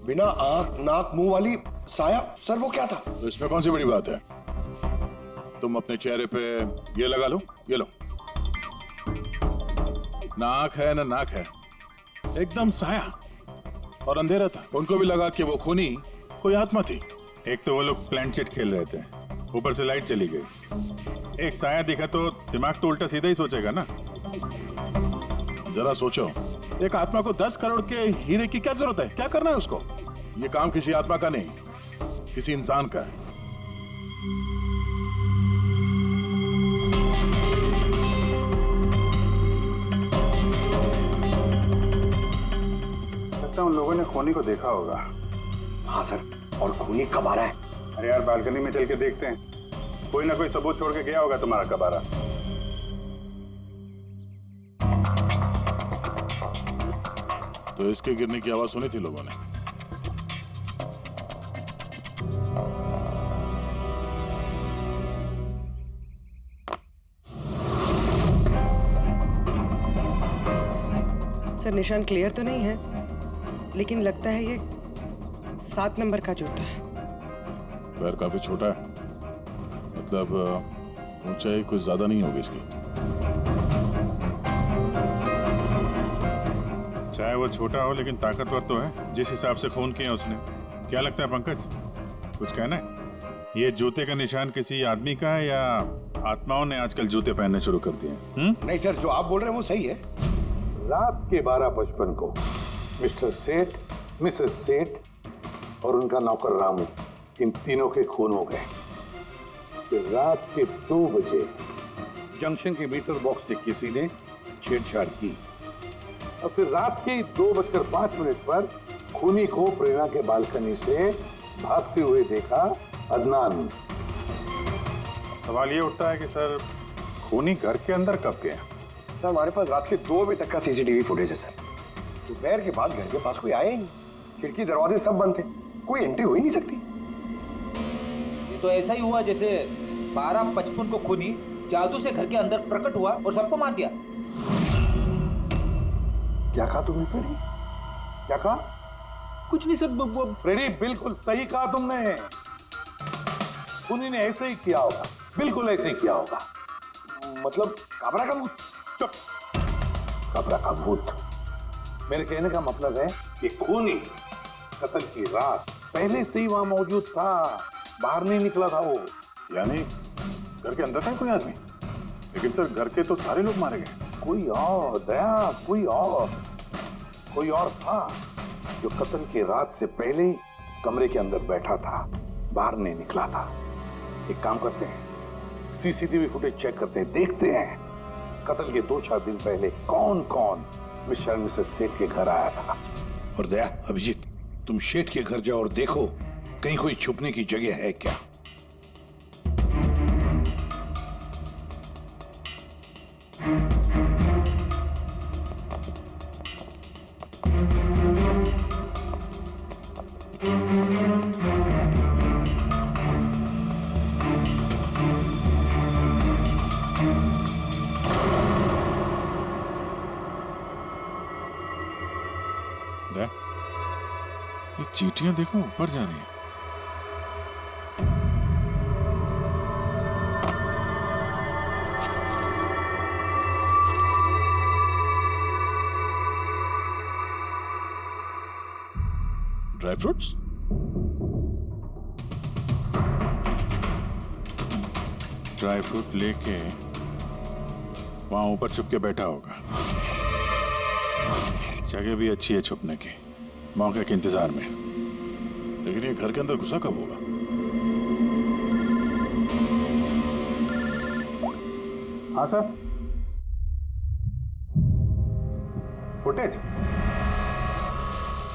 बिना आंख नाक मुंह वाली साया, सर वो क्या था? तो इसमें कौन सी बड़ी बात है? तुम अपने चेहरे पे ये लगा लो, ये लो। ना आंख है ना नाक है, एकदम साया। और अंधेरा था, उनको भी लगा कि वो खूनी कोई आत्मा थी। एक तो वो लोग प्लान चिट खेल रहे थे, ऊपर से लाइट चली गई। एक साया दिखा तो दिमाग तो उल्टा सीधा ही सोचेगा ना। जरा सोचो, एक आत्मा को 10 करोड़ के हीरे की क्या जरूरत है? क्या करना है उसको? ये काम किसी आत्मा का नहीं, किसी इंसान का है। लगता है उन लोगों ने खूनी को देखा होगा। हाँ सर, और खूनी कब आ रहा है? अरे यार, बालकनी में चल के देखते हैं, कोई ना कोई सबूत छोड़ के गया होगा तुम्हारा कबारा। तो इसके गिरने की आवाज सुनी थी लोगों ने। सर निशान क्लियर तो नहीं है, लेकिन लगता है ये 7 नंबर का जूता है। पैर काफी छोटा है, मतलब ऊंचाई कुछ ज्यादा नहीं होगी इसकी। चाहे वो छोटा हो लेकिन ताकतवर तो है, जिस हिसाब से खून किया उसने। क्या लगता है पंकज, कुछ कहना है? ये जूते का निशान किसी आदमी का है या आत्माओं ने आजकल जूते पहनने शुरू कर दिए? नहीं सर, जो आप बोल रहे हैं वो सही है। रात के 12:55 को मिस्टर सेठ, मिसेस सेठ और उनका नौकर रामू, इन तीनों के खून हो गए। फिर रात के 2 बजे जंक्शन के मीटर बॉक्स से किसी ने छेड़छाड़ की और फिर रात के 2:05 पर खूनी को प्रेरणा के बालकनी से भागते हुए देखा अदनान। सवाल ये उठता है कि सर खूनी घर के अंदर कब गया? सर हमारे पास रात के 2 बजे तक का सीसीटीवी फुटेज है सर। दोपहर के बाद घर के पास कोई आया ही नहीं, खिड़की दरवाजे सब बंद थे, कोई एंट्री हो ही नहीं सकती। ये तो ऐसा ही हुआ जैसे 12:55 को खूनी जादू से घर के अंदर प्रकट हुआ और सबको मार दिया। क्या कहा तुमने फ्रेडी? क्या कहा? कुछ नहीं सर, फ्रेडी बिल्कुल सही कहा तुमने। खूनी ने ऐसे ही किया होगा, बिल्कुल ऐसे ही किया होगा। मतलब काबरा का भूत? चुप। काबरा का भूत? मेरे कहने का मतलब है कि खूनी कत्ल की रात पहले से ही वहां मौजूद था, बाहर नहीं निकला था वो। यानी घर के अंदर था कोई आदमी? लेकिन सर घर के तो सारे लोग मारे गए। कोई और दया, कोई और था जो कत्ल की रात से पहले ही कमरे के अंदर बैठा था, बाहर नहीं निकला था। एक काम करते हैं, सीसीटीवी फुटेज चेक करते हैं, देखते हैं कत्ल के 2-4 दिन पहले कौन कौन मिस्टर मिसेस सेठ के घर आया था। और दया, अभिजीत, तुम सेठ के घर जाओ और देखो कहीं कोई छुपने की जगह है क्या। ये चींटियां देखो ऊपर जा रही हैं। Dry fruits? ड्राई फ्रूट लेके वहां ऊपर छुप के बैठा होगा। जगह भी अच्छी है छुपने की, मौके के इंतजार में। लेकिन ये घर के अंदर घुसा कब होगा? हाँ सर, फुटेज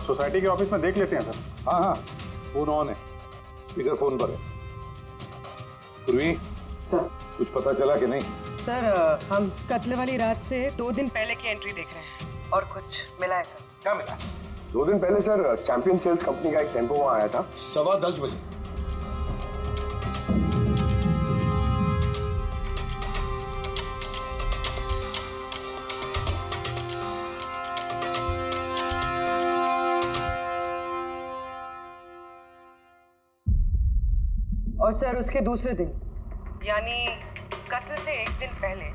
सोसाइटी के ऑफिस में देख लेते हैं सर। हाँ हाँ, फोन ऑन है, स्पीकर फोन पर है। पूर्वी सर, कुछ पता चला कि नहीं? सर हम कत्ल वाली रात से 2 दिन पहले की एंट्री देख रहे हैं और कुछ मिला है सर। क्या मिला? 2 दिन पहले सर चैंपियन सेल्स कंपनी का एक टेम्पो वहां आया था 10:15 बजे। और सर उसके दूसरे दिन यानी कत्ल से एक दिन पहले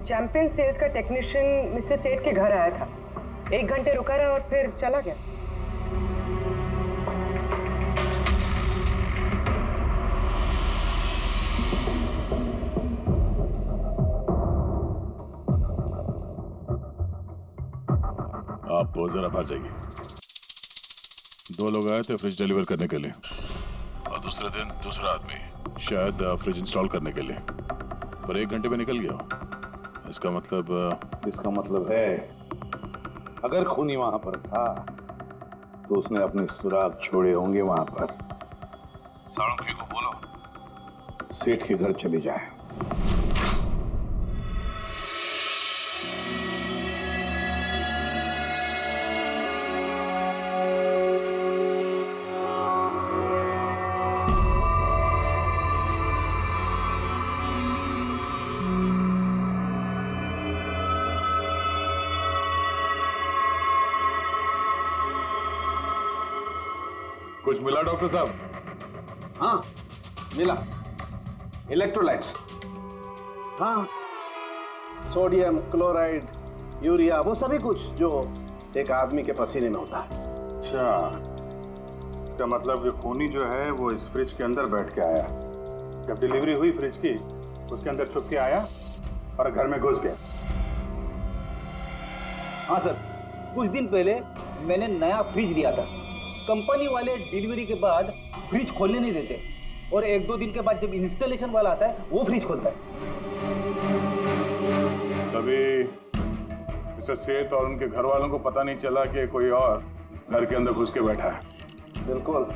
चैंपियन सेल्स का टेक्नीशियन मिस्टर सेठ के घर आया था। 1 घंटे रुका रहा और फिर चला गया। आप जरा बाहर जाइए। 2 लोग आए थे फ्रिज डिलीवर करने के लिए और दूसरे दिन दूसरा आदमी शायद फ्रिज इंस्टॉल करने के लिए, पर 1 घंटे में निकल गया। इसका मतलब है अगर खूनी वहां पर था तो उसने अपने सुराग छोड़े होंगे वहां पर। साळुंखे को बोलो सेठ के घर चले जाए। कुछ मिला डॉक्टर साहब? हाँ मिला, इलेक्ट्रोलाइट्स। हाँ, सोडियम क्लोराइड यूरिया वो सभी कुछ जो एक आदमी के पसीने में होता है। अच्छा, इसका मतलब जो खूनी जो है वो इस फ्रिज के अंदर बैठ के आया। जब डिलीवरी हुई फ्रिज की उसके अंदर छुप के आया और घर में घुस गया। हाँ सर, कुछ दिन पहले मैंने नया फ्रिज लिया था। कंपनी वाले डिलीवरी के बाद फ्रिज खोलने नहीं देते और 1-2 दिन के बाद जब इंस्टॉलेशन वाला आता है वो फ्रिज खोलता है। तभी मिस्टर सेठ और उनके घर वालों को पता नहीं चला कि कोई और घर के अंदर घुस के बैठा है। बिल्कुल,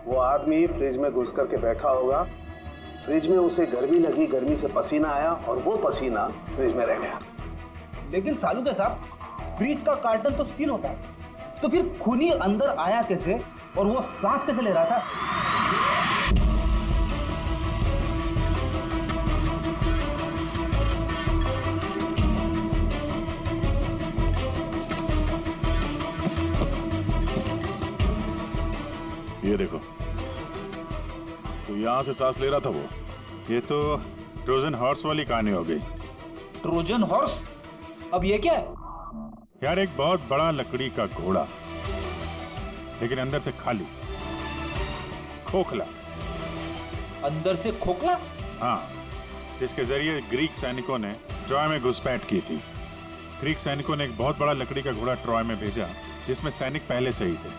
वो आदमी फ्रिज में घुस करके बैठा होगा। फ्रिज में उसे गर्मी लगी, गर्मी से पसीना आया और वो पसीना फ्रिज में रह गया। लेकिन सालुंखे साहब, फ्रिज का कार्टन तो सील होता है, तो फिर खूनी अंदर आया कैसे और वो सांस कैसे ले रहा था? ये देखो, तो यहां से सांस ले रहा था वो। ये तो ट्रोजन हॉर्स वाली कहानी हो गई। Trojan horse? अब ये क्या है? यार, एक बहुत बड़ा लकड़ी का घोड़ा, लेकिन अंदर से खाली, खोखला। अंदर से खोखला? हाँ, जिसके जरिए ग्रीक सैनिकों ने ट्रॉय में घुसपैठ की थी। ग्रीक सैनिकों ने एक बहुत बड़ा लकड़ी का घोड़ा ट्रॉय में भेजा जिसमें सैनिक पहले से ही थे।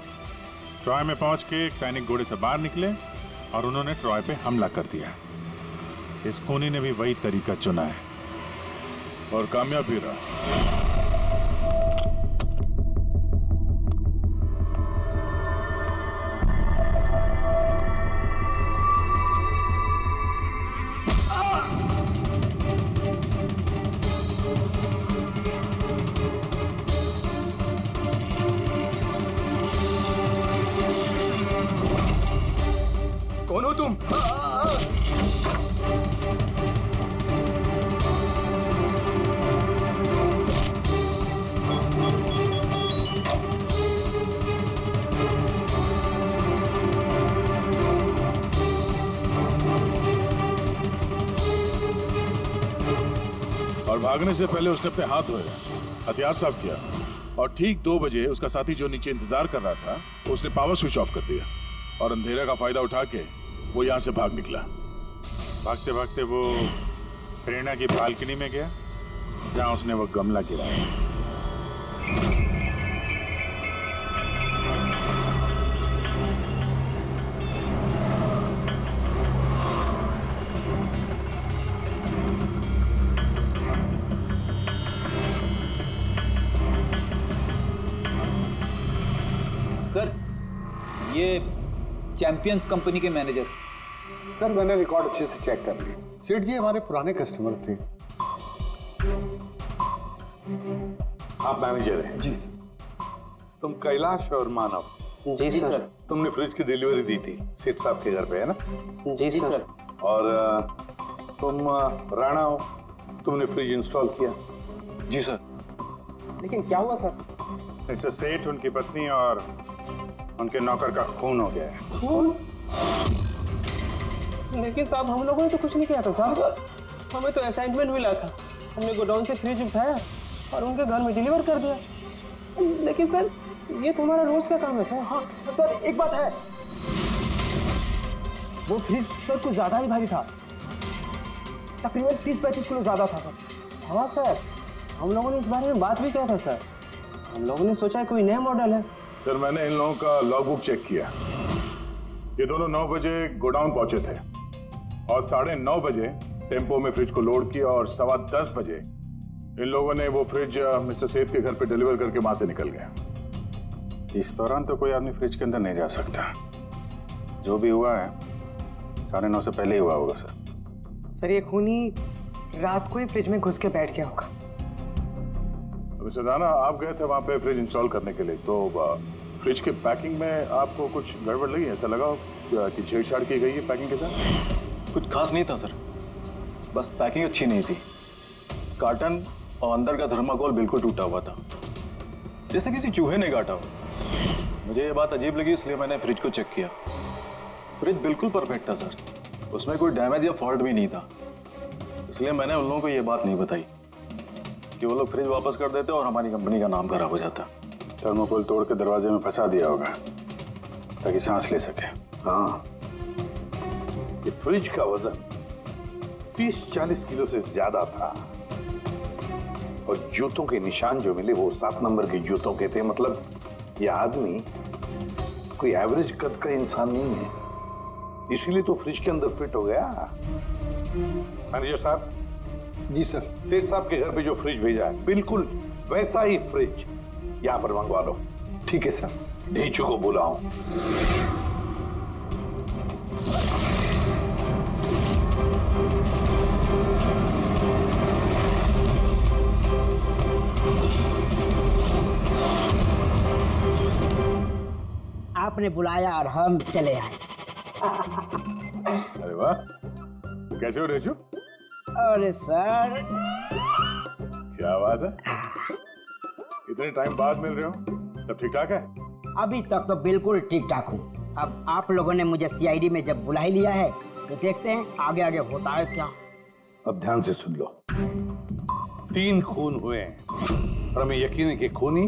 ट्रॉय में पहुंच के एक सैनिक घोड़े से बाहर निकले और उन्होंने ट्रॉय पे हमला कर दिया। इस खूनी ने भी वही तरीका चुना है और कामयाब भी रहा। कौन हो तुम? और भागने से पहले उसने अपने हाथ धोए, हथियार साफ किया और ठीक 2 बजे उसका साथी जो नीचे इंतजार कर रहा था उसने पावर स्विच ऑफ कर दिया और अंधेरे का फायदा उठा के वो यहाँ से भाग निकला। भागते भागते वो प्रेरणा की बालकनी में गया जहां उसने वो गमला गिराया। सर, ये चैंपियंस कंपनी के मैनेजर। सर, मैंने रिकॉर्ड अच्छे से चेक कर लिया। सेठ जी हमारे पुराने कस्टमर थे। आप मैनेजर हैं? जी सर। तुम कैलाश और मानव? जी सर। तुमने फ्रिज की डिलीवरी दी थी सेठ साहब के घर पे, है ना? जी सर। और तुम राणा हो, तुमने फ्रिज इंस्टॉल किया? जी सर। लेकिन क्या हुआ सर? मिस्टर सेठ, उनकी पत्नी और उनके नौकर का खून हो गया है। लेकिन साहब हम लोगों ने तो कुछ नहीं किया था साहब। हमें तो असाइनमेंट मिला था, हमने गोडाउन से फ्रिज उठाया और उनके घर में डिलीवर कर दिया। लेकिन सर ये तुम्हारा रोज का काम है सर। हाँ सर, एक बात है, वो फ्रिज सर कुछ ज्यादा ही भारी था, तकरीबन 30-35 किलो ज्यादा था सर। हाँ सर, हम लोगों ने इस बारे में बात भी किया था सर। हम लोगों ने सोचा कोई नया मॉडल है। सर मैंने इन लोगों का लॉगबुक चेक किया। ये दोनों 9 बजे गोडाउन पहुंचे थे और 9:30 बजे टेम्पो में फ्रिज को लोड किया और 10:15 बजे इन लोगों ने वो फ्रिज मिस्टर सेठ के घर पे डिलीवर करके वहां से निकल गए। इस दौरान तो कोई आदमी फ्रिज के अंदर नहीं जा सकता। जो भी हुआ है 9:30 से पहले ही हुआ होगा सर। सर ये खूनी रात को ही फ्रिज में घुस के बैठ गया होगा। मिस्टर राणा, आप गए थे वहां पे फ्रिज इंस्टॉल करने के लिए, तो फ्रिज के पैकिंग में आपको कुछ गड़बड़ लगी? ऐसा लगा कि छेड़छाड़ की गई है पैकिंग के साथ? कुछ खास नहीं था सर, बस पैकिंग अच्छी नहीं थी। कार्टन और अंदर का थर्माकोल बिल्कुल टूटा हुआ था, जैसे किसी चूहे ने काटा हो। मुझे ये बात अजीब लगी, इसलिए मैंने फ्रिज को चेक किया। फ्रिज बिल्कुल परफेक्ट था सर, उसमें कोई डैमेज या फॉल्ट भी नहीं था। इसलिए मैंने उन लोगों को ये बात नहीं बताई कि वो लोग फ्रिज वापस कर देते और हमारी कंपनी का नाम खराब हो जाता। थर्माकोल तोड़ के दरवाजे में फंसा दिया होगा ताकि सांस ले सके। हाँ, ये फ्रिज का वजन 30-40 किलो से ज्यादा था और जूतों के निशान जो मिले वो 7 नंबर के जूतों के थे। मतलब ये आदमी कोई एवरेज कद का इंसान नहीं है, इसीलिए तो फ्रिज के अंदर फिट हो गया। मैनेजर साहब। जी सर। सेठ साहब के घर पे जो फ्रिज भेजा है बिल्कुल वैसा ही फ्रिज यहाँ पर मंगवा लो। ठीक है सर। ढीचू को बुलाओ। आपने बुलाया और हम चले आए। अरे वाह, कैसे हो रेजू? अरे सर, क्या बात है, इतने टाइम बाद मिल रहे हो, सब ठीक ठाक है? अभी तक तो बिल्कुल ठीक ठाक हूँ। अब आप लोगों ने मुझे सीआईडी में जब बुला ही लिया है तो देखते हैं आगे आगे होता है क्या। अब ध्यान से सुन लो। 3 खून हुए हैं और हमें यकीन है कि खूनी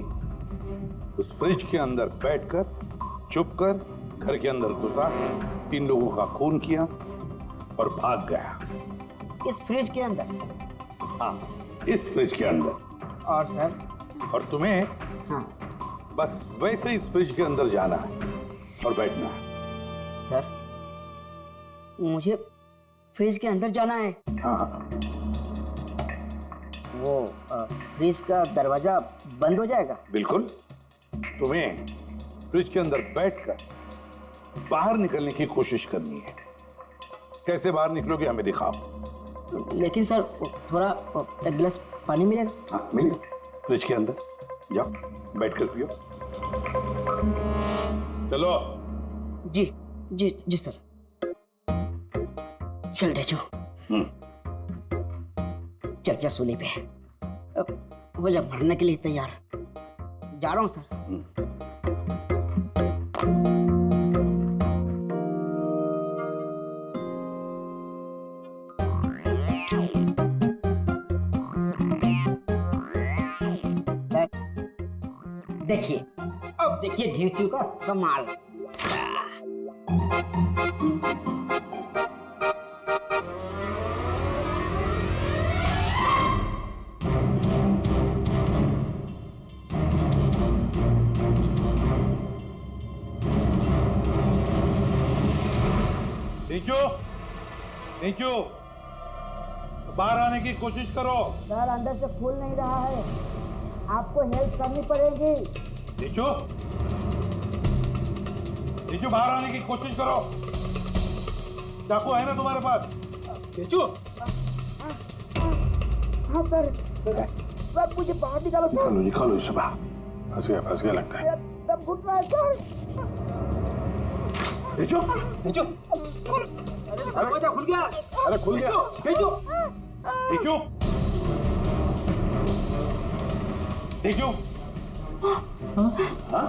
उस फ्रिज के अंदर बैठकर चुपकर घर के अंदर घुसा, 3 लोगों का खून किया और भाग गया। इस फ्रिज के अंदर? हाँ, इस फ्रिज के अंदर। और सर? और तुम्हें हाँ बस वैसे इस फ्रिज के अंदर जाना है और बैठना है। सर, मुझे फ्रिज के अंदर जाना है? हाँ। वो फ्रिज का दरवाजा बंद हो जाएगा? बिल्कुल। तुम्हें फ्रिज के अंदर बैठकर बाहर निकलने की कोशिश करनी है। कैसे बाहर निकलोगे हमें दिखाओ। लेकिन सर थोड़ा एक गिलास पानी मिलेगा? हाँ मिलेगा, फ्रिज के अंदर जाओ, बैठकर पियो। चलो। जी जी जी सर। चल ढेचू, चल जा सूली पे, अब हो जा भरने के लिए तैयार। जा रहा हूँ सर। देखिए, अब देखिए ढेचू का कमाल। नीचू, नीचू, बाहर आने की कोशिश करो। सर अंदर से खुल नहीं रहा है, आपको हेल्प करनी पड़ेगी। नीचू, नीचू बाहर आने की कोशिश करो। चाकू है ना तुम्हारे पास? नीचू। हाँ सर, सर मुझे बाहर निकालो सर। निकालो इसे बाहर। फंस गया लगता है। सब घुट रहा है सर। नीचू, नीचू। दरवाजा खुल गया। अरे खुल गया। ढेचू, नीचू, नीचू। हाँ?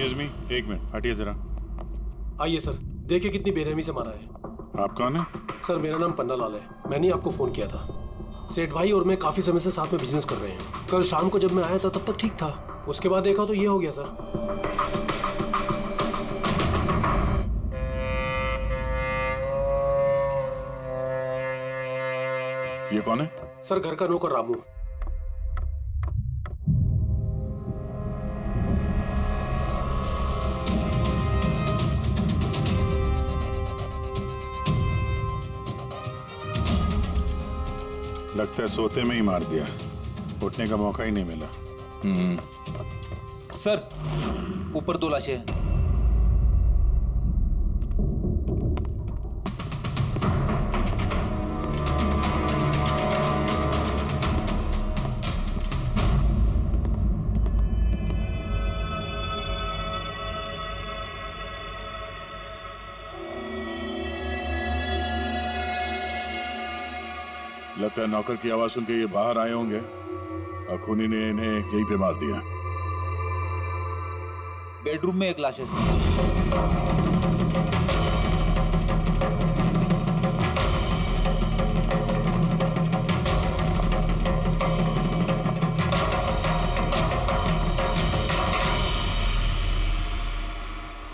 एक्सक्यूज मी, एक मिनट हटिए जरा। आइए सर, देखिए कितनी बेरहमी से मारा है। आप कौन है? सर मेरा नाम पन्ना लाल है, मैंने ही आपको फोन किया था। सेठ भाई और मैं काफी समय से साथ में बिजनेस कर रहे हैं। कल शाम को जब मैं आया था तब तक ठीक था, उसके बाद देखा तो ये हो गया सर। ये कौन है? सर घर का नौकर रामू। लगता है सोते में ही मार दिया, उठने का मौका ही नहीं मिला। सर ऊपर 2 लाशें हैं। लगता है नौकर की आवाज सुन के ये बाहर आए होंगे और खूनी ने इन्हें यहीं पे मार दिया। बेडरूम में 1 लाश है।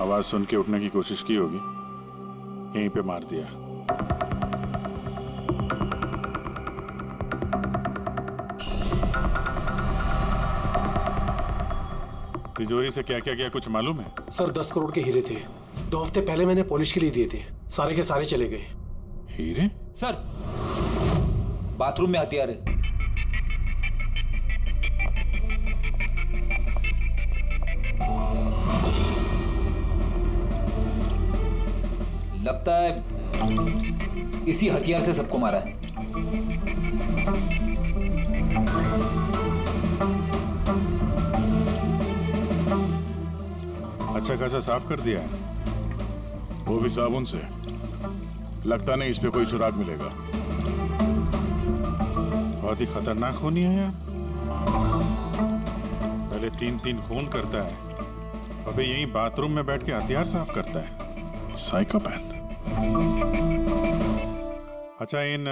आवाज सुन के उठने की कोशिश की होगी, यहीं पे मार दिया। तिजोरी से क्या क्या गया कुछ मालूम है? सर 10 करोड़ के हीरे थे, 2 हफ्ते पहले मैंने पॉलिश के लिए दिए थे, सारे के सारे चले गए। हीरे? सर बाथरूम में हथियार है। लगता है इसी हथियार से सबको मारा है। अच्छा खासा साफ कर दिया है, वो भी साबुन से। लगता नहीं इस पे कोई सुराग मिलेगा। बहुत ही खतरनाक खूनी है यार। पहले 3 खून करता है, अबे यहीं बाथरूम में बैठ के हथियार साफ करता है। साइकोपैथ। अच्छा, इन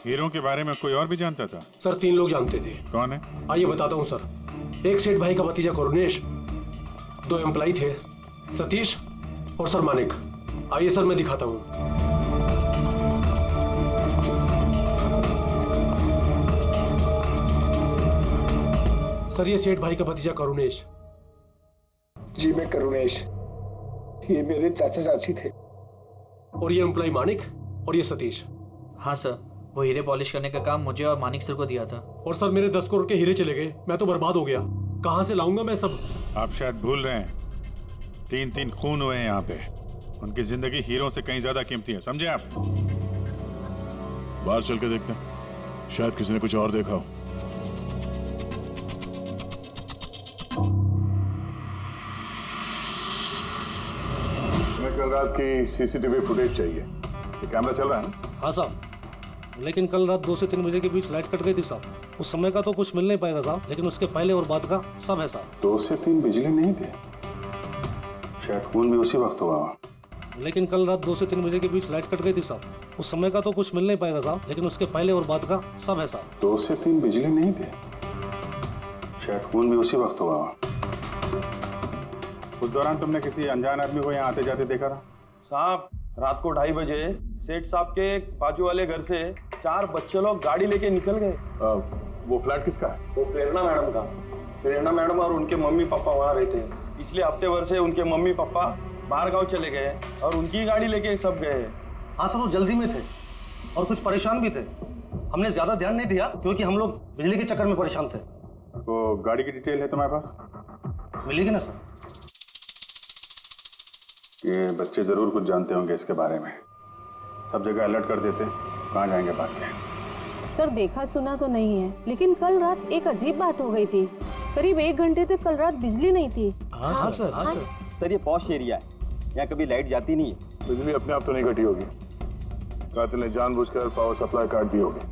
हीरों के बारे में कोई और भी जानता था? सर 3 लोग जानते थे। कौन है? आइए बताता हूँ सर। एक सेठ भाई का भतीजा करुणेश, 2 एम्प्लॉय थे, सतीश और सर मानिक। आइए सर मैं दिखाता हूँ। सर ये सेठ भाई का भतीजा करुणेश। जी मैं करुणेश, ये मेरे चाचा चाची थे। और ये एम्प्लॉय मानिक और ये सतीश। हाँ सर, वो हीरे पॉलिश करने का काम मुझे और मानिक सर को दिया था। और सर मेरे 10 करोड़ के हीरे चले गए, मैं तो बर्बाद हो गया। कहाँ से लाऊंगा मैं सब? आप शायद भूल रहे हैं, 3 खून हुए हैं यहाँ पे। उनकी जिंदगी हीरों से कहीं ज्यादा कीमती है, समझे आप? बाहर चल के देखते हैं, शायद किसी ने कुछ और देखा हो। हमें कल रात की सीसीटीवी फुटेज चाहिए। ये कैमरा चल रहा है ना? हाँ साहब, लेकिन कल रात 2 से 3 बजे के बीच लाइट कट गई थी साहब। उस समय का तो कुछ मिल नहीं पाएगा साहब, लेकिन उसके पहले और बाद का सब है साहब। 2 से 3 बिजली नहीं थे, शायद खून भी उसी वक्त हुआ। लेकिन कल रात 2 से 3 बजे के बीच लाइट कट गई थी साहब। उस समय का तो कुछ मिल नहीं पाएगा साहब, लेकिन उसके पहले और बाद का सब है साहब। 2 से 3 बिजली नहीं थे, शायद खून भी उसी वक्त हुआ। उस दौरान तुमने किसी अनजान आदमी को यहाँ आते जाते देखा था? साहब रात को 2:30 बजे सेठ साहब के बाजू वाले घर से 4 बच्चे लोग गाड़ी लेके निकल गए। वो फ्लैट किसका है? वो प्रेरणा मैडम का। प्रेरणा मैडम और उनके मम्मी पापा वहाँ रहते हैं। पिछले हफ्ते भर से उनके मम्मी पापा बाहर गाँव चले गए और उनकी गाड़ी लेके सब गए। हाँ सर, वो जल्दी में थे और कुछ परेशान भी थे। हमने ज्यादा ध्यान नहीं दिया क्योंकि हम लोग बिजली के चक्कर में परेशान थे। तो गाड़ी की डिटेल है तुम्हारे पास? मिलेगी ना सर? ये बच्चे जरूर कुछ जानते होंगे इसके बारे में, सब जगह अलर्ट कर देते, कहाँ जाएंगे भाग के। सर देखा सुना तो नहीं है, लेकिन कल रात एक अजीब बात हो गई थी। करीब 1 घंटे तक कल रात बिजली नहीं थी। हाँ सर। सर ये पॉश एरिया है, यहाँ कभी लाइट जाती नहीं है। बिजली अपने आप तो नहीं घटी होगी, कातिल ने जानबूझकर पावर सप्लाई काट दी होगी।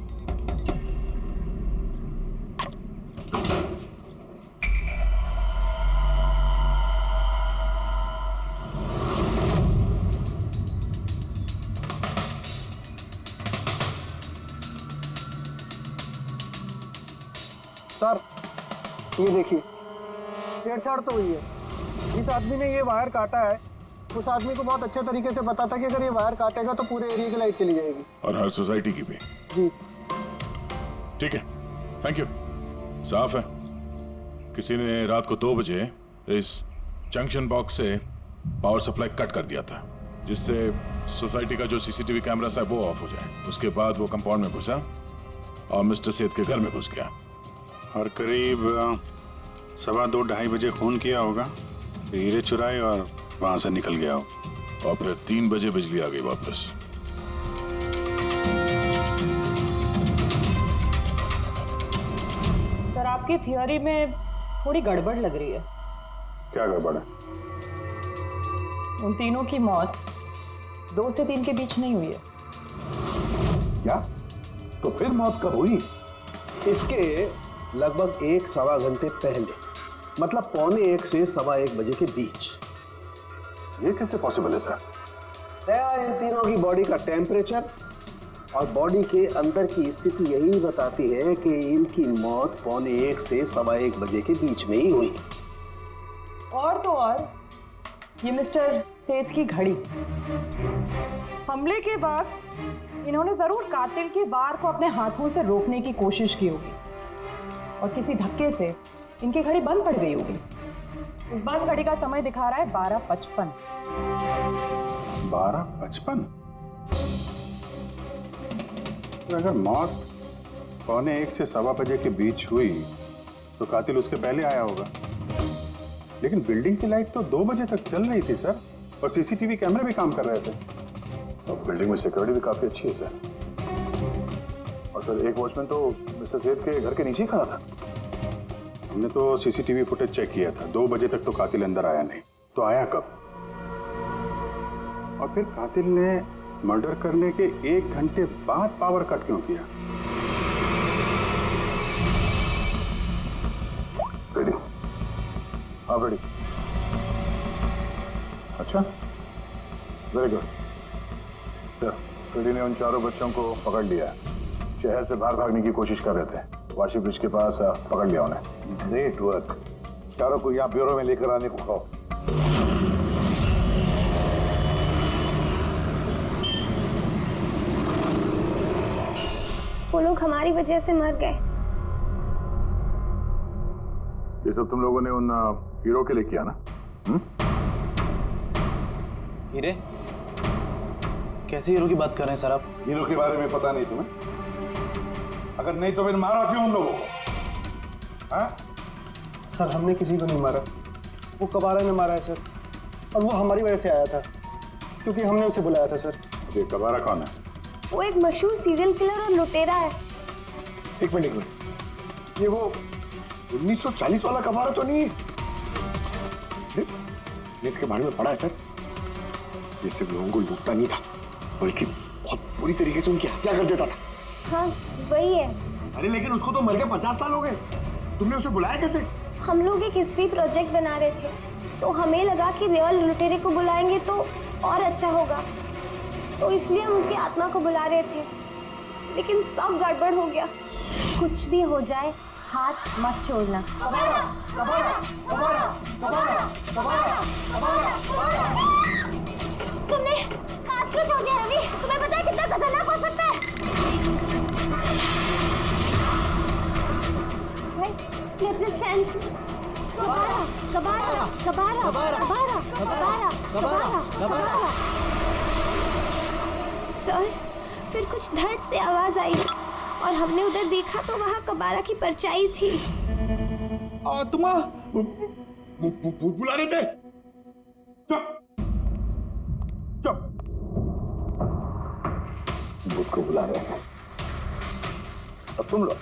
ये देखिए, छेड़छाड़ तो हुई है। जिस आदमी ने ये वायर काटा है उस आदमी को बहुत अच्छे तरीके से पता था कि अगर ये वायर काटेगा तो पूरे एरिया की लाइट चली जाएगी। और हर सोसाइटी की भी। जी ठीक है, थैंक यू। साफ है, किसी ने रात को 2 बजे इस जंक्शन बॉक्स से पावर सप्लाई कट कर दिया था, जिससे सोसाइटी का जो सीसीटीवी कैमरा है वो ऑफ हो जाए। उसके बाद वो कंपाउंड में घुसा और मिस्टर सेठ के घर में घुस गया। और करीब 2:15-2:30 बजे खून किया होगा, हीरे चुराए और वहां से निकल गया हो। और फिर 3 बजे बिजली आ गई वापस। सर, आपकी थियोरी में थोड़ी गड़बड़ लग रही है। क्या गड़बड़ है? उन तीनों की मौत 2 से 3 के बीच नहीं हुई है। क्या? तो फिर मौत कब हुई? इसके लगभग 1-1.25 घंटे पहले, मतलब 1:45 से 1:15 बजे के बीच। ये कैसे पॉसिबल है सर? इन तीनों की बॉडी का टेम्परेचर और बॉडी के अंदर की स्थिति यही बताती है कि इनकी मौत 1:45 से 1:15 बजे के बीच में ही हुई। और तो और ये मिस्टर सेठ की घड़ी, हमले के बाद इन्होंने जरूर कातिल के वार को अपने हाथों से रोकने की कोशिश की होगी और किसी धक्के से इनकी घड़ी बंद पड़ गई होगी। इस बंद घड़ी का समय दिखा रहा है 12:55। 12:55? तो अगर मौत 1:45 से 1:15 बजे के बीच हुई तो कातिल उसके पहले आया होगा। लेकिन बिल्डिंग की लाइट तो 2 बजे तक चल रही थी सर, और सीसीटीवी कैमरे भी काम कर रहे थे। और बिल्डिंग में सिक्योरिटी भी काफी अच्छी है सर। और सर, एक वॉचमैन तो मिस्टर सेठ के घर के नीचे ही खड़ा था। हमने तो सीसीटीवी फुटेज चेक किया था, 2 बजे तक तो कातिल अंदर आया नहीं। तो आया कब? और फिर कातिल ने मर्डर करने के 1 घंटे बाद पावर कट क्यों किया? रेडी? हाँ रेडी। अच्छा, वेरी गुड सर। रेडी ने उन चारों बच्चों को पकड़ लिया है। शहर से बाहर भागने की कोशिश कर रहे थे। वाशी ब्रिज के पास पकड़ लिया उन्हें। Great work. चारों को यहाँ ब्यूरो में लेकर आने को कहो। वो लोग हमारी वजह से मर गए। ये सब तुम लोगों ने उन हीरो के लिए किया ना? हीरे? कैसे हीरो की बात कर रहे हैं सर आप? हीरो के बारे में पता नहीं तुम्हें? अगर नहीं तो फिर मारा क्यों उन लोगों को? हाँ? सर, हमने किसी को नहीं मारा, वो कबारा ने मारा है सर। और वो हमारी वजह से आया था क्योंकि हमने उसे बुलाया था सर। ये कबारा कौन है? वो एक मशहूर सीरियल किलर और लुटेरा है। एक मिनट, ये वो 1940 वाला कबारा तो नहीं है? ये इसके बारे में पढ़ा है सर। ये सिर्फ लोगों को लूटता नहीं था, बल्कि बहुत बुरी तरीके से उनकी हत्या कर देता था। हाँ, वही है। अरे लेकिन उसको तो मर के 50 साल हो गए। तुमने उसे बुलाया कैसे? हम लोग एक हिस्ट्री प्रोजेक्ट बना रहे थे, तो हमें लगा कि रियल लुटेरे को बुलाएंगे तो और अच्छा होगा, तो इसलिए हम उसकी आत्मा को बुला रहे थे। लेकिन सब गड़बड़ हो गया। कुछ भी हो जाए, हाथ मत छोड़ना। तुमने हाथ क्यों छोड़ दिया रवि? तुम्हें पता है कितना खतरनाक हो सकता है? रेजिस्टेंस। कबारा, कबारा, कबारा, कबारा, कबारा, कबारा, कबारा। सर, फिर कुछ धड़ से आवाज आई और हमने उधर देखा तो वहाँ कबारा की परछाई थी। आत्मा बुला रहे थे। चुप चुप। बुद्ध को बुला रहे हैं। अब तुम लोग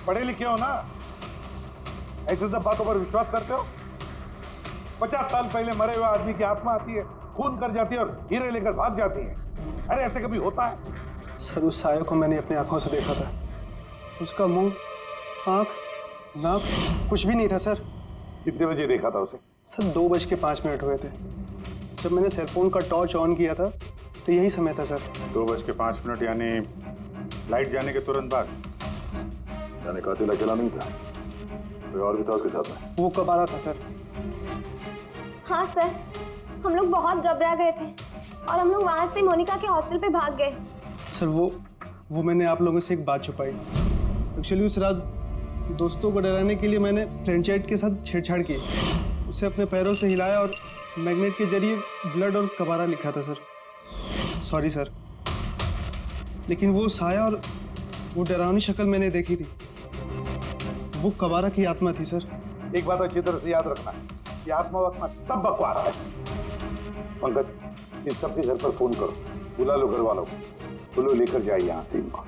पढ़े लिखे हो ना, ऐसे सब बातों पर विश्वास करते हो? 50 साल पहले मरे हुए आदमी की आत्मा आती है, खून कर जाती है और हीरे लेकर भाग जाती है। अरे ऐसे कभी होता है? सर, उस साये को मैंने अपनी आंखों से देखा था। उसका मुंह, आंख, नाक कुछ भी नहीं था सर। कितने बजे देखा था उसे? सर, 2:05 हुए थे। जब मैंने सेलफोन का टॉर्च ऑन किया था तो यही समय था सर। 2:05 यानी लाइट जाने के तुरंत बाद? जाने कातिल अकेला नहीं था। कोई और भी था उसके साथ में? वो कब आ रहा था सर? हाँ सर, हम लोग बहुत घबरा गए थे और हम लोग वहाँ से मोनिका के हॉस्टल पे भाग गए। सर वो मैंने आप लोगों से एक बात छुपाई। एक्चुअली उस रात दोस्तों को डराने के लिए मैंने फ्रेंचाइट के साथ छेड़छाड़ की, उसे अपने पैरों से हिलाया और मैग्नेट के जरिए ब्लड और कबारा लिखा था सर। सॉरी सर, लेकिन वो साया और वो डरावनी शक्ल मैंने देखी थी, वो कबारा की आत्मा थी सर। एक बात अच्छी तरह से याद रखना कि आत्मा वात्मा सब बकवास है। पंकज, इन सबके घर पर फोन करो, बुला लो घर वालों को, बोलो लेकर जाए यहाँ से इनको।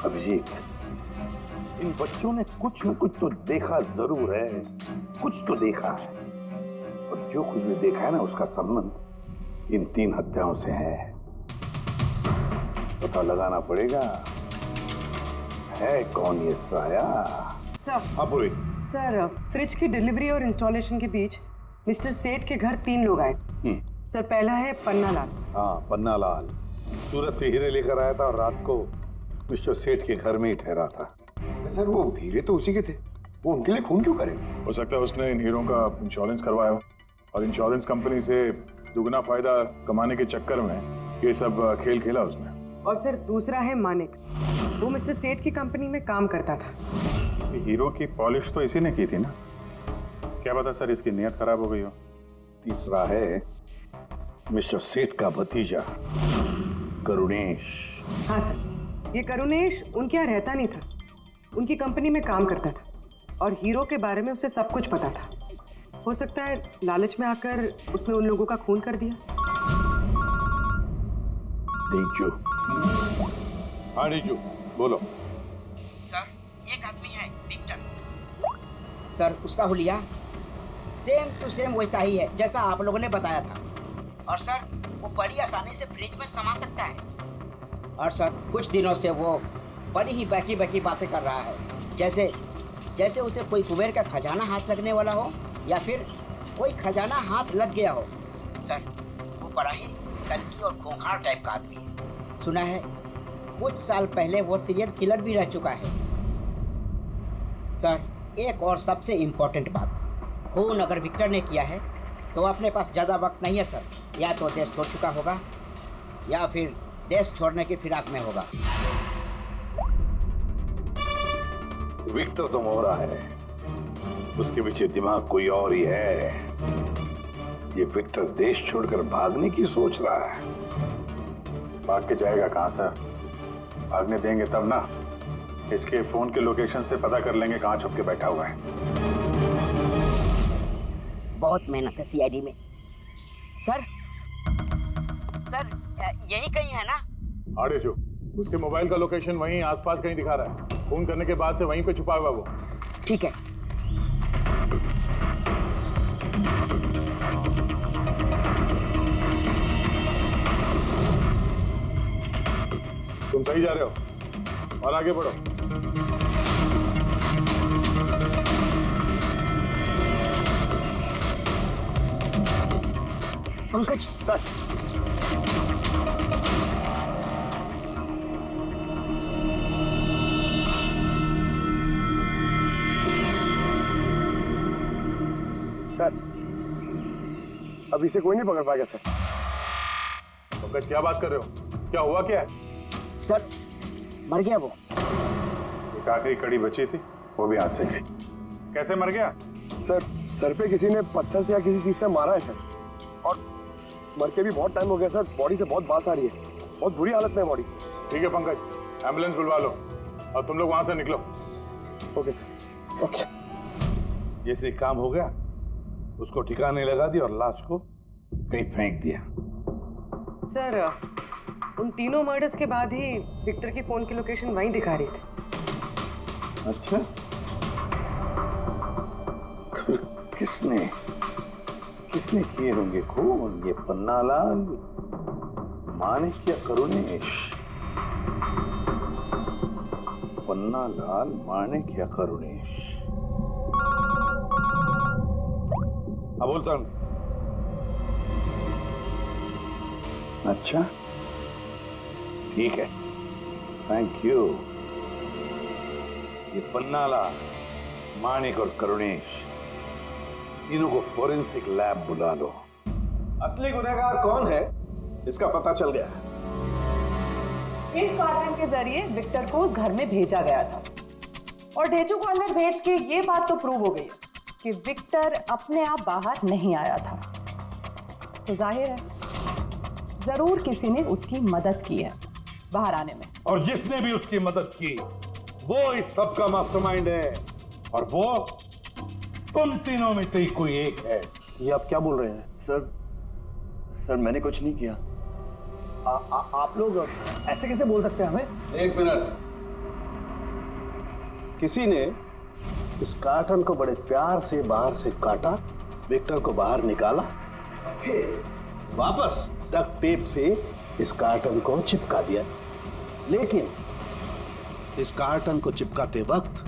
अभिजीत, इन बच्चों ने कुछ न कुछ तो देखा जरूर है, कुछ तो देखा है, और जो कुछ भी देखा है ना उसका संबंध इन 3 हत्याओं से है। पता लगाना पड़ेगा है कौन ये साया। सर, हाँ पूरी। सर फ्रिज की डिलीवरी और इंस्टॉलेशन के बीच मिस्टर सेठ के घर 3 लोग आए। सर पहला है पन्ना लाल। हाँ, पन्ना लाल सूरत से हीरे लेकर आया था और रात को मिस्टर सेठ के घर में ही ठहरा था। सर वो हीरे तो उसी के थे, वो उनके लिए खून क्यों करे? हो सकता है उसने इन हीरों का इंश्योरेंस करवाया हो और इंश्योरेंस कंपनी से दुगना फायदा कमाने के चक्कर में ये सब खेल खेला उसने। और सर दूसरा है मानिक, वो मिस्टर सेठ की कंपनी में काम करता था। हीरो की पॉलिश तो इसी ने की थी ना, क्या पता सर इसकी नीयत खराब हो गई हो। तीसरा है मिस्टर सेठ का भतीजा करुणेश। हाँ सर, ये करुणेश उनके यहाँ रहता नहीं था, उनकी कंपनी में काम करता था और हीरो के बारे में उसे सब कुछ पता था। हो सकता है लालच में आकर उसने उन लोगों का खून कर दिया। रीजू। हाँ रीजू, बोलो। सर एक आदमी है विक्टर, सर उसका हुलिया सेम टू सेम वैसा ही है जैसा आप लोगों ने बताया था। और सर वो बड़ी आसानी से फ्रिज में समा सकता है। और सर कुछ दिनों से वो बड़ी ही बहकी बातें कर रहा है, जैसे उसे कोई कुबेर का खजाना हाथ लगने वाला हो या फिर कोई खजाना हाथ लग गया हो। सर वो बड़ा ही सल्की और खूंखार टाइप का आदमी है। सुना है कुछ साल पहले वो सीरियल किलर भी रह चुका है। सर एक और सबसे इम्पोर्टेंट बात, खून अगर विक्टर ने किया है तो अपने पास ज़्यादा वक्त नहीं है सर, या तो देश छोड़ चुका होगा या फिर देश छोड़ने की फिराक में होगा। विक्टर तो मोहरा है, उसके पीछे दिमाग कोई और ही है। ये विक्टर देश छोड़कर भागने की सोच रहा है। भाग के जाएगा कहाँ सर, भागने देंगे तब ना। इसके फोन के लोकेशन से पता कर लेंगे कहाँ छुप के बैठा हुआ है। बहुत मेहनत है सीआईडी में। सर यही कहीं है ना? हाँ रेजू, उसके मोबाइल का लोकेशन वहीं आसपास कहीं दिखा रहा है। फोन करने के बाद से वहीं पे छुपा हुआ वो। ठीक है। तुम सही जा रहे हो और आगे बढ़ो। पंकज सर, अभी से कोई नहीं पकड़ पाएगा सर। पंकज क्या बात कर रहे हो, क्या हुआ क्या है? सर मर गया वो। एक आखिरी कड़ी बची थी, वो भी हाथ से गई। कैसे मर गया? सर पे किसी ने पत्थर से या किसी चीज से मारा है सर, और मर के भी बहुत टाइम हो गया सर। बॉडी से बहुत बास आ रही है, बहुत बुरी हालत में है बॉडी। ठीक है पंकज, एम्बुलेंस बुलवा लो और तुम लोग वहां से निकलो। Okay sir. ओके। जैसे काम हो गया उसको ठिकाने लगा दिया और लाश को कहीं फेंक दिया। सर उन तीनों मर्डर्स के बाद ही विक्टर की फोन की लोकेशन वहीं दिखा रही थी। अच्छा, तो किसने किए होंगे खून? ये पन्ना लाल, मानिक या करुणेश? पन्ना लाल, मानिक या करुणेश? हाँ बोलता हूँ। अच्छा ठीक है, थैंक यू। ये पन्नाला, मानिक और करुणेश, तीनों को फोरेंसिक लैब बुला लो। असली गुनहगार कौन है इसका पता चल गया। इस कार्टन के जरिए विक्टर को उस घर में भेजा गया था और ढेचू को अंदर भेज के ये बात तो प्रूव हो गई कि विक्टर अपने आप बाहर नहीं आया था। तो जाहिर है जरूर किसी ने उसकी मदद की है बाहर आने में। और जिसने भी उसकी मदद की वो इस सब का मास्टरमाइंड है, और वो तुम तीनों में से ही कोई एक है। ये आप क्या बोल रहे हैं? सर मैंने कुछ नहीं किया। आप लोग ऐसे कैसे बोल सकते हैं हमें? एक मिनट। किसी ने इस कार्टन को बड़े प्यार से बाहर से काटा, विक्टर को बाहर निकाला, फिर वापस डक्ट टेप से इस कार्टन को चिपका दिया। लेकिन इस कार्टन को चिपकाते वक्त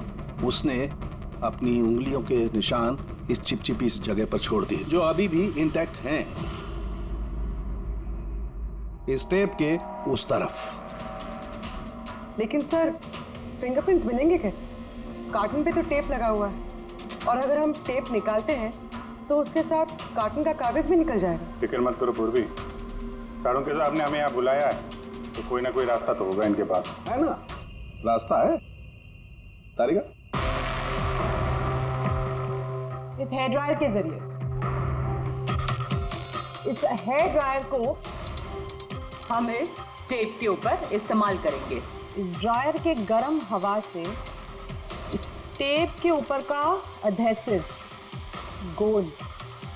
उसने अपनी उंगलियों के निशान इस चिपचिपी इस जगह पर छोड़ दिए, जो अभी भी इंटैक्ट हैं, इस टेप के उस तरफ। लेकिन सर फिंगरप्रिंट्स मिलेंगे कैसे? कार्टन पे तो टेप लगा हुआ है और अगर हम टेप निकालते हैं तो उसके साथ कार्टन का कागज भी निकल जाएगा। फिक्र मत करो पूर्वी, साड़ों साहब ने हमें यहाँ बुलाया है तो कोई ना कोई रास्ता तो होगा इनके पास। है ना, रास्ता है। तारिका, इस हेयर ड्रायर के जरिए इस हेयर ड्रायर को हम इस टेप के ऊपर इस्तेमाल करेंगे। इस ड्रायर के गर्म हवा से इस टेप के ऊपर का अधेसिव गोंद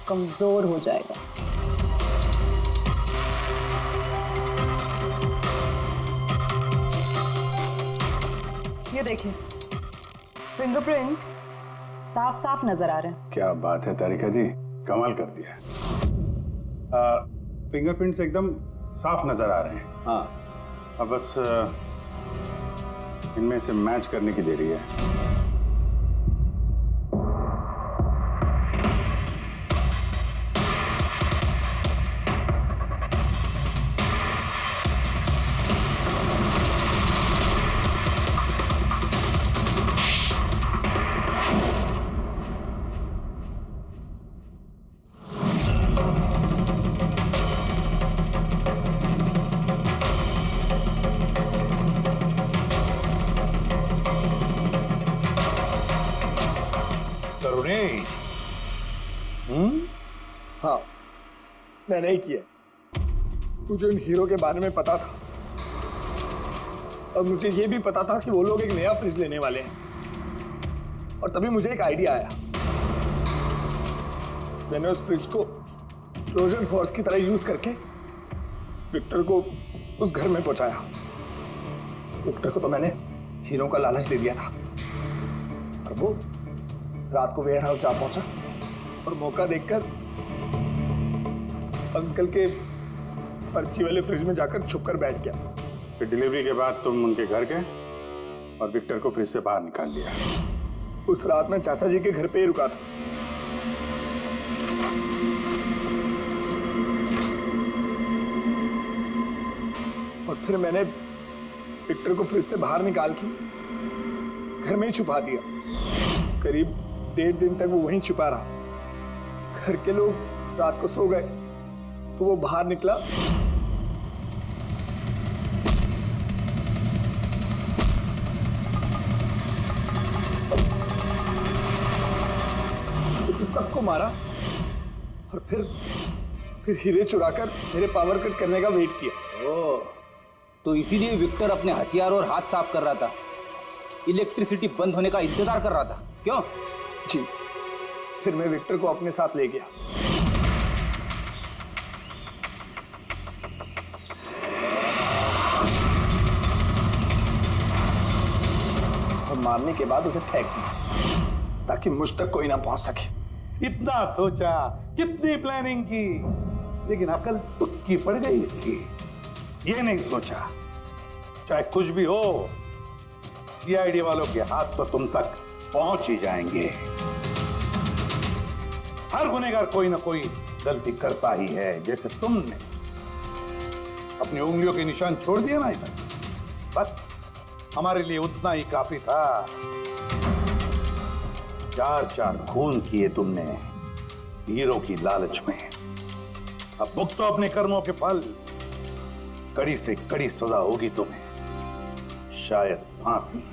कमजोर हो जाएगा। ये देखिए, फिंगरप्रिंट्स साफ साफ नजर आ रहे हैं। क्या बात है तारिका जी, कमाल कर दिया। फिंगरप्रिंट्स एकदम साफ नजर आ रहे हैं। हाँ, अब बस इनमें से मैच करने की देरी है। हाँ, मैंने ही किया। मुझे उन हीरो के बारे में पता था और मुझे ये भी पता था कि वो लोग एक नया फ्रिज लेने वाले हैं। और तभी मुझे एक आइडिया आया। मैंने उस फ्रिज को ट्रोजन हॉर्स की तरह यूज करके विक्टर को उस घर में पहुंचाया। विक्टर को तो मैंने हीरो का लालच दे दिया था और वो रात को वेयर हाउस जा पहुंचा और मौका देखकर अंकल के पर्ची वाले फ्रिज में जाकर छुपकर बैठ गया। फिर डिलीवरी के बाद तुम उनके घर गए और विक्टर को फ्रिज से बाहर निकाल दिया। उस रात मैं चाचा जी के घर पे ही रुका था। और फिर मैंने विक्टर को फ्रिज से बाहर निकाल के घर में ही छुपा दिया। करीब 1.5 दिन तक वो वहीं छुपा रहा। घर के लोग रात को सो गए तो वो बाहर निकला उसने सबको मारा और फिर हीरे चुराकर मेरे पावर कट करने का वेट किया। ओह, तो इसीलिए विक्टर अपने हथियार और हाथ साफ कर रहा था, इलेक्ट्रिसिटी बंद होने का इंतजार कर रहा था, क्यों? जी, फिर मैं विक्टर को अपने साथ ले गया। और मारने के बाद उसे फेंक दिया ताकि मुझ तक कोई ना पहुंच सके। इतना सोचा, कितनी प्लानिंग की, लेकिन अकल तुक्की पड़ गई इसकी। ये नहीं सोचा चाहे कुछ भी हो, सीआईडी वालों के हाथ तो तुम तक पहुंच ही जाएंगे। हर गुनहगार कोई ना कोई गलती करता ही है। जैसे तुमने अपनी उंगलियों के निशान छोड़ दिए ना इधर, बस हमारे लिए उतना ही काफी था। 4 खून किए तुमने हीरो की लालच में। अब भुगतो अपने कर्मों के फल। कड़ी से कड़ी सजा होगी तुम्हें, शायद फांसी।